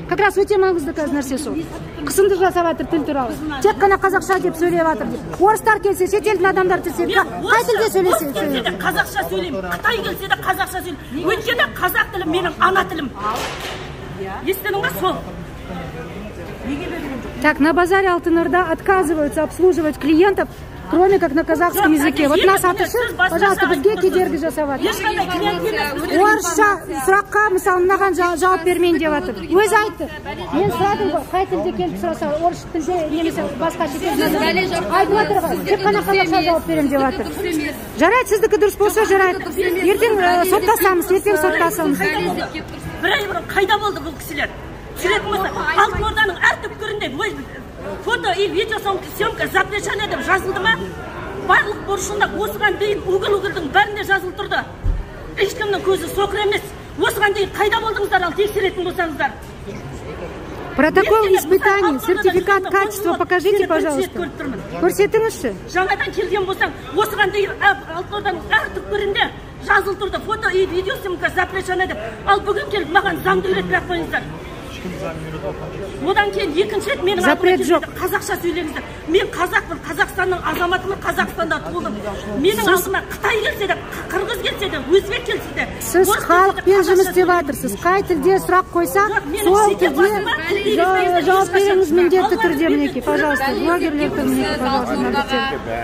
Как раз өте маңызды нәрсе сол. Қысымды жасап жатыр тіл туралы. Тек қана қазақша деп сөйлеп жатыр деп. Орыстар келсе, шетелдің адамдар келсе, қай тілде сөйлесе? Қазақша сөйлеймін. Қытай келсе де қазақша сөйлеймін. Өйткені қазақ тілім менің ана тілім. Естідің ба сол? Так, на базаре Алтын-Орда отказываются обслуживать клиентов, кроме как на казахском языке. Вот нас атышыр, пожалуйста, бізге кедергі жасап жатыр. Орысша сұраққа, мысалы, мынаған жауап бермейін деп жатыр. Өзі айтты. Мен сұрадым ғой, қай тілде келіп сұраса, орыс тілде немесе басқа шетелден айтып жатыр ғой. Тек қана қазақша жауап беремін деп жатыр. Жарайды, сіздікі дұрыс болса, жарайды. Ертең соттасамыз, Бір ай бұрын қайда болды бұл кісілер? Жүретін болса, Алтын-Орданың әр түпкірінде фото и видео съемка запрещена деп жазылды ма? Барлық борышында осыған дейін угіл-угілдің бәрінде жазылып тұрды. Ешкімнің көзі соқыр емес. Осыған дейін қайда болдыңыздар, ал тексеретін болсаңыздар? Протокол испытаний, сертификат качества покажите, пожалуйста. Көрсетіңізші. Жаңадан келген болсаң, осыған дейін Алтын-Орданың әр түпкірінде жазылып тұрды. Фото и видео съемка запрещена деп. Ал бүгін келіп маған заңды үйретіп қойыңыздар. Одан кейін екінші рет менің қазақша сөйлеңіздер. Мен қазақпын, Қазақстанның азаматымын, Қазақстанда туылдым. Менің алдыма Қытай келсе де, Қырғыз келсе де, өзбек келсе де. Сіз халықпен жұмыс істеп жатырсыз. Қай тілде сұрақ қойса, сол тілде жауап беріңіз міндетті түрде. Мінекей, пожалуйста, блогерлерді мінекей, пожалуйста,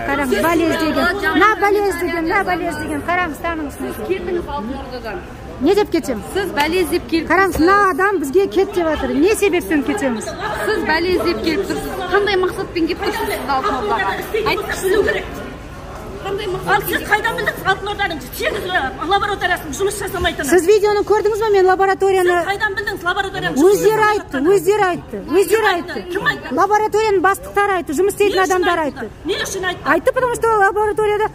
қараңыз, болезнь деген. На болезнь деген. Қараңыз, таныңыз. Кетіңіз Алтын-Ордадан. Не деп кетем? Сіз бәле іздеп келіп. Қараңыз, мына адам бізге кет деп жатыр. Не себептен кетеміз? Сіз бәле іздеп келіп тұрсыз. Қандай мақсатпен келіп тұрсыз Алтын-Ордаға? Айтыңызшы. Қандай мақсат? Ал сіз қайдан білдіңіз Алтын-Орданың 8 лабораториясының жұмыс жасамайтынын? Сіз видеоны көрдіңіз бе? Мен лабораторияны... Сіз қайдан білдіңіз лабораторияның? Өздері айтты. Кім айтты? Лабораторияның бастықтары айтты, жұмыс істейтін адамдар айтты. Не үшін айтты? Айтты, потому что лабораторияда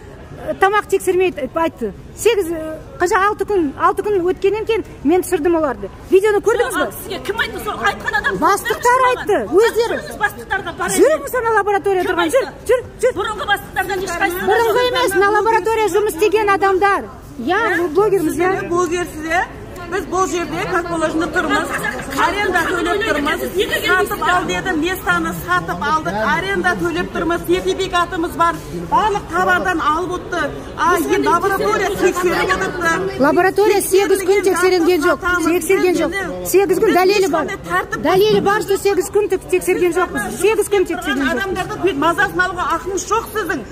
тамақ тексермейді, айтты. 6 күн өткеннен кейін мен түсірдім оларды. Видеоны көрдіңіз бе? Сізге кім айтты сол? Айтқан адам. Бастықтар айтты, өздері. Бастықтарға барайын. Жүріңіз ана лаборатория тұрған. Жүр. Бұрынғы бастықтардан ешқайсысы. Бұрынғы емес, на лаборатория жұмыс істеген адамдар. Я, блогерміз, я. Блогерсіз, біз бұл жерде, как положено тұрмыз, аренда төлеп тұрмыз, сатып ал деді, местаны сатып алдық, аренда төлеп тұрмыз, сертификатымыз бар, барлық товардан алып отты, лаборатория тексеріп отырды. Лаборатория 8 күн тексерген жоқ. 8 күн дәлелі бар. Дәлелі бар, что 8 күн тексерген жоқпыз. 8 күн тексерген жоқ. Адамдарды мазасын алуға ақымыз жоқ сіздің.